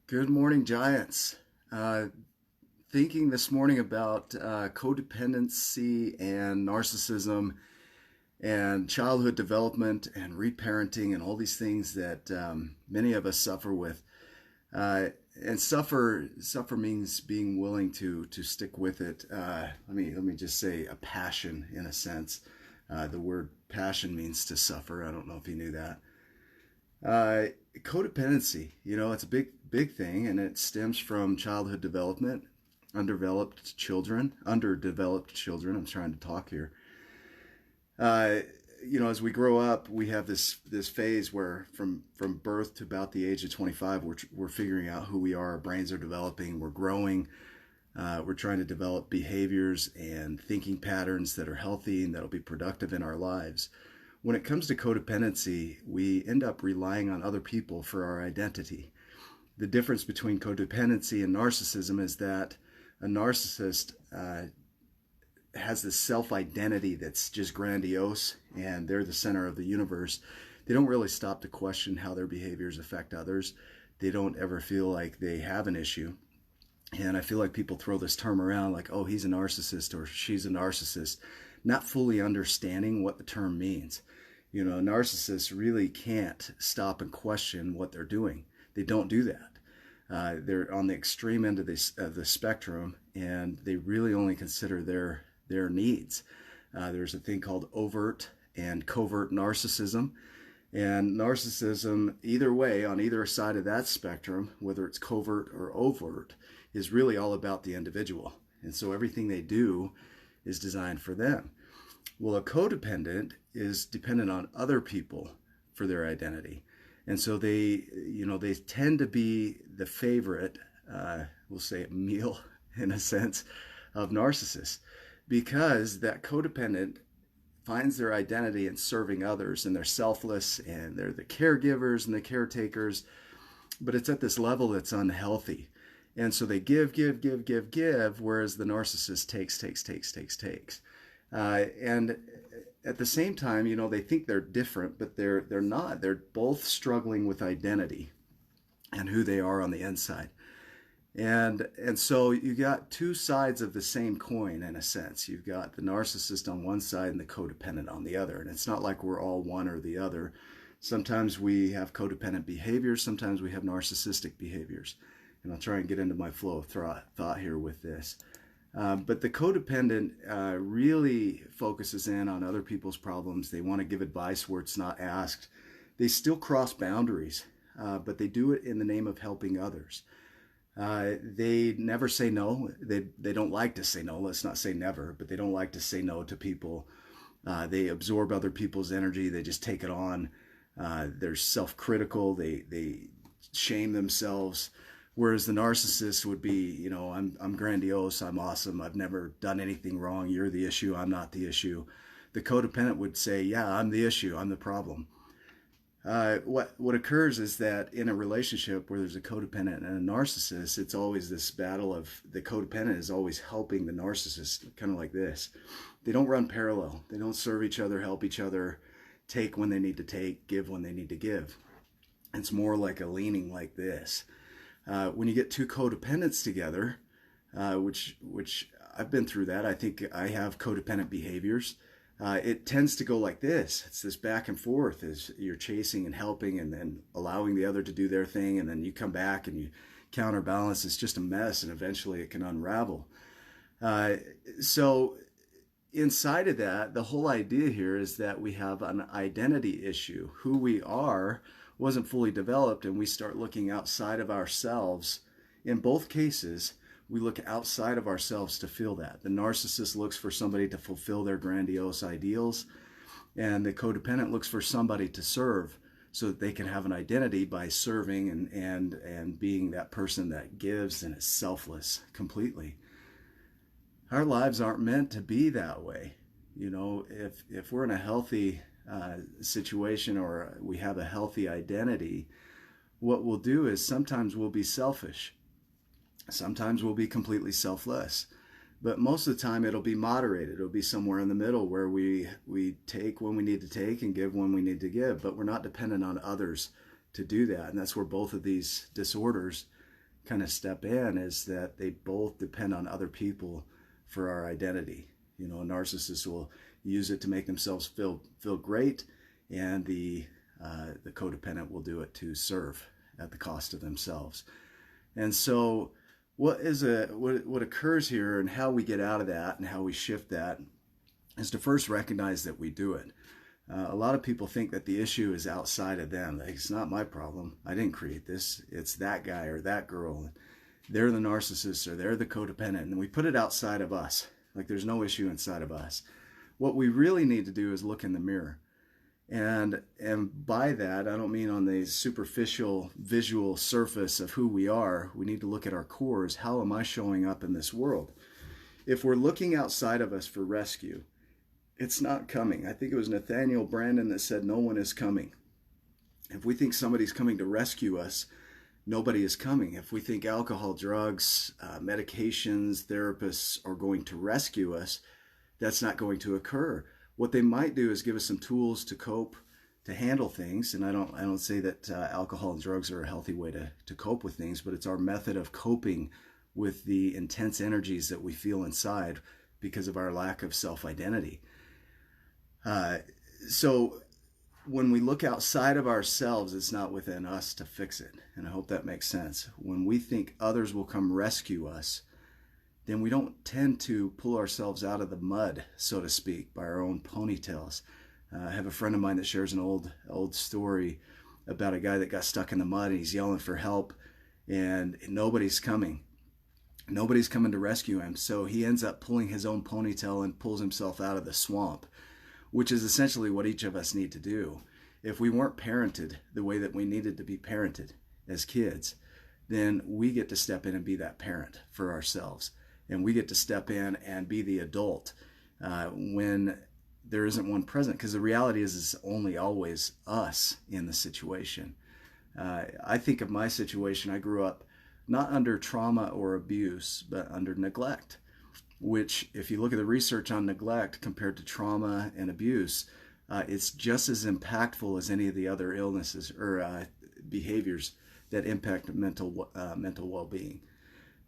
Good morning, Giants. Thinking this morning about codependency and narcissism and childhood development and reparenting and all these things that many of us suffer with. And suffer means being willing to stick with it. Let me just say a passion in a sense. The word passion means to suffer. I don't know if you knew that. Codependency, it's a big thing, and it stems from childhood development, underdeveloped children. I'm trying to talk here. Uh, as we grow up, we have this phase where from birth to about the age of 25, we're figuring out who we are. Our brains are developing. We're growing. We're trying to develop behaviors and thinking patterns that are healthy and that'll be productive in our lives. When it comes to codependency, we end up relying on other people for our identity. The difference between codependency and narcissism is that a narcissist has this self-identity that's just grandiose, and they're the center of the universe. They don't really stop to question how their behaviors affect others. They don't ever feel like they have an issue. And I feel like people throw this term around like, oh, he's a narcissist or she's a narcissist, not fully understanding what the term means. Narcissists really can't stop and question what they're doing. They don't do that. They're on the extreme end of the spectrum, and they really only consider their needs. There's a thing called overt and covert narcissism. And narcissism, either way, on either side of that spectrum, whether it's covert or overt, is really all about the individual. And so everything they do is designed for them. Well, a codependent is dependent on other people for their identity. And so they tend to be the favorite, we'll say meal in a sense, of narcissists, because that codependent finds their identity in serving others, and they're selfless, and they're the caregivers and the caretakers, but it's at this level that's unhealthy. And so they give, whereas the narcissist takes. And at the same time, they think they're different, but they're not. They're both struggling with identity and who they are on the inside. And so you got two sides of the same coin in a sense. You've got the narcissist on one side and the codependent on the other. And it's not like we're all one or the other. Sometimes we have codependent behaviors. Sometimes we have narcissistic behaviors. And I'll try and get into my flow of thought here with this. But the codependent really focuses in on other people's problems. They want to give advice where it's not asked. They still cross boundaries, but they do it in the name of helping others. They never say no. They don't like to say no. Let's not say never, but they don't like to say no to people. They absorb other people's energy. They just take it on. They're self-critical. They shame themselves. Whereas the narcissist would be, I'm grandiose, I'm awesome, I've never done anything wrong, you're the issue, I'm not the issue. The codependent would say, yeah, I'm the issue, I'm the problem. What occurs is that in a relationship where there's a codependent and a narcissist, it's always this battle of the codependent is always helping the narcissist, kind of like this. They don't run parallel. They don't serve each other, help each other, take when they need to take, give when they need to give. It's more like a leaning like this. When you get two codependents together, which I've been through that, I think I have codependent behaviors. It tends to go like this. It's this back and forth as you're chasing and helping and then allowing the other to do their thing. And then you come back and you counterbalance. It's just a mess, and eventually it can unravel. So inside of that, the whole idea here is that we have an identity issue. Who we are wasn't fully developed, and we start looking outside of ourselves. In both cases, we look outside of ourselves to feel that. The narcissist looks for somebody to fulfill their grandiose ideals, and the codependent looks for somebody to serve so that they can have an identity by serving and being that person that gives and is selfless completely. Our lives aren't meant to be that way. If we're in a healthy situation or we have a healthy identity, what we'll do is sometimes we'll be selfish. Sometimes we'll be completely selfless. But most of the time it'll be moderated. It'll be somewhere in the middle where we take when we need to take and give when we need to give. But we're not dependent on others to do that. And that's where both of these disorders kind of step in is that they both depend on other people for our identity. You know, a narcissist will use it to make themselves feel great, and the codependent will do it to serve at the cost of themselves. And so what occurs here and how we get out of that and how we shift that is to first recognize that we do it. A lot of people think that the issue is outside of them. Like, it's not my problem. I didn't create this. It's that guy or that girl. They're the narcissist or they're the codependent. And we put it outside of us. Like, there's no issue inside of us. What we really need to do is look in the mirror. And by that, I don't mean on the superficial visual surface of who we are. We need to look at our cores. How am I showing up in this world? If we're looking outside of us for rescue, it's not coming. I think it was Nathaniel Brandon that said, no one is coming. If we think somebody's coming to rescue us, nobody is coming. If we think alcohol, drugs, medications, therapists are going to rescue us, that's not going to occur. What they might do is give us some tools to cope, to handle things. And I don't say that alcohol and drugs are a healthy way to cope with things, but it's our method of coping with the intense energies that we feel inside because of our lack of self-identity. So when we look outside of ourselves, it's not within us to fix it. And I hope that makes sense. When we think others will come rescue us, then we don't tend to pull ourselves out of the mud, so to speak, by our own ponytails. I have a friend of mine that shares an old story about a guy that got stuck in the mud and he's yelling for help and nobody's coming. Nobody's coming to rescue him. So he ends up pulling his own ponytail and pulls himself out of the swamp, which is essentially what each of us need to do. If we weren't parented the way that we needed to be parented as kids, then we get to step in and be that parent for ourselves. And we get to step in and be the adult when there isn't one present. Because the reality is it's only always us in the situation. I think of my situation, I grew up not under trauma or abuse, but under neglect. Which, if you look at the research on neglect compared to trauma and abuse, it's just as impactful as any of the other illnesses or behaviors that impact mental well-being.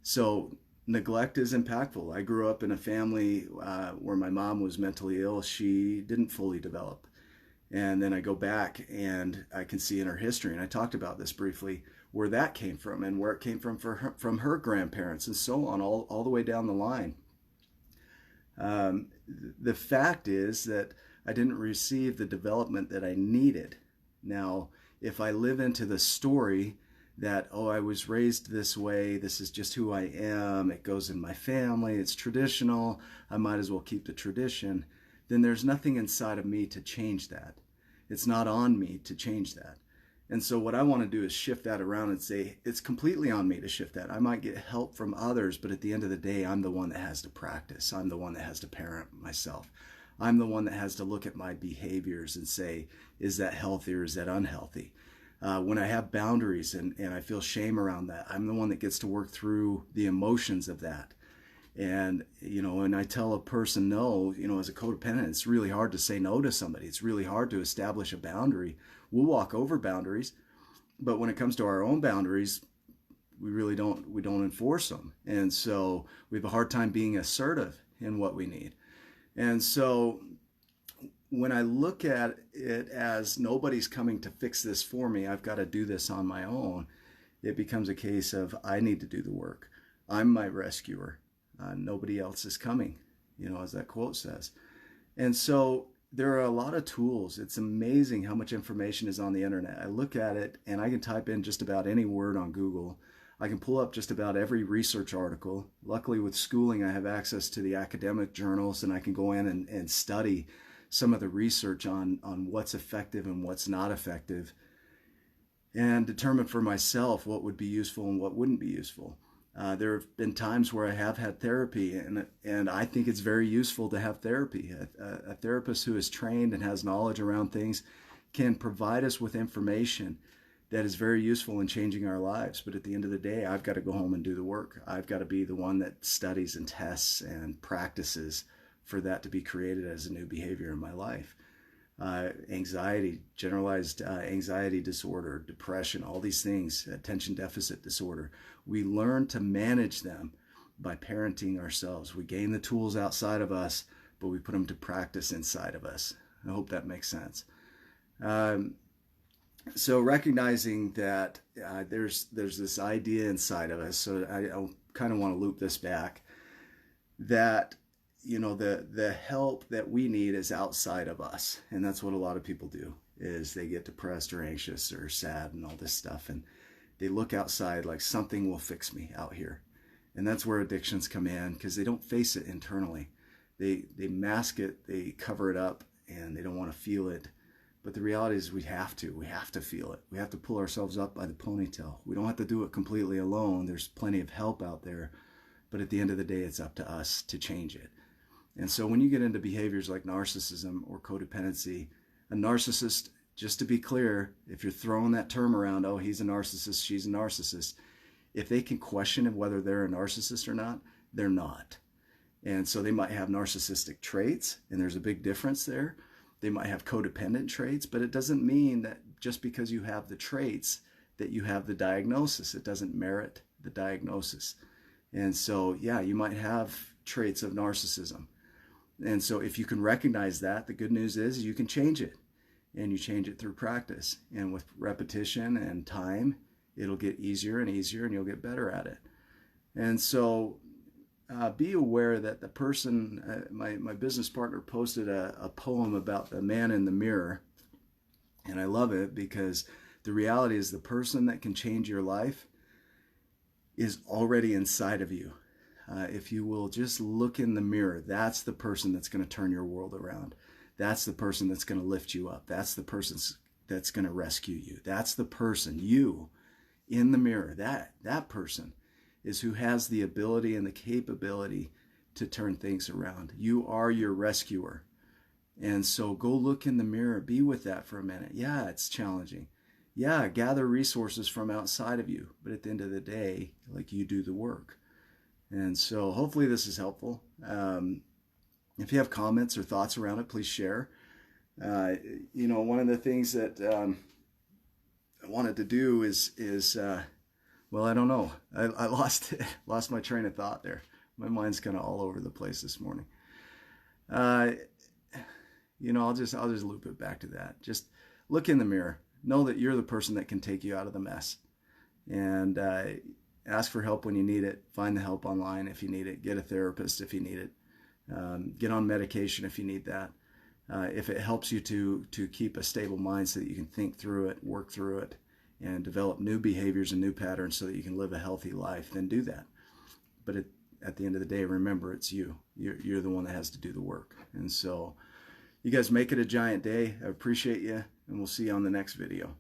So neglect is impactful. I grew up in a family where my mom was mentally ill. She didn't fully develop. And then I go back and I can see in her history, and I talked about this briefly, where that came from and where it came from her grandparents and so on, all the way down the line. The fact is that I didn't receive the development that I needed. Now, if I live into the story that, oh, I was raised this way, this is just who I am, it goes in my family, it's traditional, I might as well keep the tradition, then there's nothing inside of me to change that. It's not on me to change that. And so what I want to do is shift that around and say, it's completely on me to shift that. I might get help from others, but at the end of the day, I'm the one that has to practice. I'm the one that has to parent myself. I'm the one that has to look at my behaviors and say, is that healthy or is that unhealthy? When I have boundaries and I feel shame around that, I'm the one that gets to work through the emotions of that. And, and I tell a person no, as a codependent, it's really hard to say no to somebody. It's really hard to establish a boundary. We'll walk over boundaries, but when it comes to our own boundaries, we don't enforce them. And so we have a hard time being assertive in what we need. And so when I look at it as nobody's coming to fix this for me, I've got to do this on my own, it becomes a case of I need to do the work. I'm my rescuer. Nobody else is coming, as that quote says. And so there are a lot of tools. It's amazing how much information is on the internet. I look at it and I can type in just about any word on Google. I can pull up just about every research article. Luckily with schooling, I have access to the academic journals and I can go in and study some of the research on what's effective and what's not effective and determine for myself what would be useful and what wouldn't be useful. There have been times where I have had therapy, and I think it's very useful to have therapy. A therapist who is trained and has knowledge around things can provide us with information that is very useful in changing our lives. But at the end of the day, I've got to go home and do the work. I've got to be the one that studies and tests and practices for that to be created as a new behavior in my life. anxiety, generalized anxiety disorder, depression, all these things, attention deficit disorder. We learn to manage them by parenting ourselves. We gain the tools outside of us, but we put them to practice inside of us. I hope that makes sense. So recognizing that there's this idea inside of us, so I kind of want to loop this back, that the help that we need is outside of us. And that's what a lot of people do, is they get depressed or anxious or sad and all this stuff, and they look outside like something will fix me out here. And that's where addictions come in, because they don't face it internally. They mask it, they cover it up, and they don't want to feel it. But the reality is we have to feel it. We have to pull ourselves up by the ponytail. We don't have to do it completely alone. There's plenty of help out there. But at the end of the day, it's up to us to change it. And so when you get into behaviors like narcissism or codependency, a narcissist, just to be clear, if you're throwing that term around, oh, he's a narcissist, she's a narcissist, if they can question whether they're a narcissist or not, they're not. And so they might have narcissistic traits, and there's a big difference there. They might have codependent traits, but it doesn't mean that just because you have the traits that you have the diagnosis. It doesn't merit the diagnosis. And so, yeah, you might have traits of narcissism. And so if you can recognize that, the good news is you can change it. And you change it through practice. And with repetition and time, it'll get easier and easier, and you'll get better at it. And so be aware that the person, my business partner posted a poem about the man in the mirror. And I love it, because the reality is the person that can change your life is already inside of you. If you will just look in the mirror, that's the person that's going to turn your world around. That's the person that's going to lift you up. That's the person that's going to rescue you. That's the person, you, in the mirror. That person is who has the ability and the capability to turn things around. You are your rescuer. And so go look in the mirror, be with that for a minute. Yeah, it's challenging. Yeah, gather resources from outside of you. But at the end of the day, like, you do the work. And so hopefully this is helpful. If you have comments or thoughts around it, please share. One of the things that I wanted to do is well, I don't know. I lost my train of thought there. My mind's kind of all over the place this morning. I'll just loop it back to that. Just look in the mirror. Know that you're the person that can take you out of the mess. And ask for help when you need it. Find the help online if you need it. Get a therapist if you need it. Get on medication if you need that. If it helps you to keep a stable mind so that you can think through it, work through it, and develop new behaviors and new patterns so that you can live a healthy life, then do that. But at the end of the day, remember, it's you. You're the one that has to do the work. And so you guys make it a giant day. I appreciate you, and we'll see you on the next video.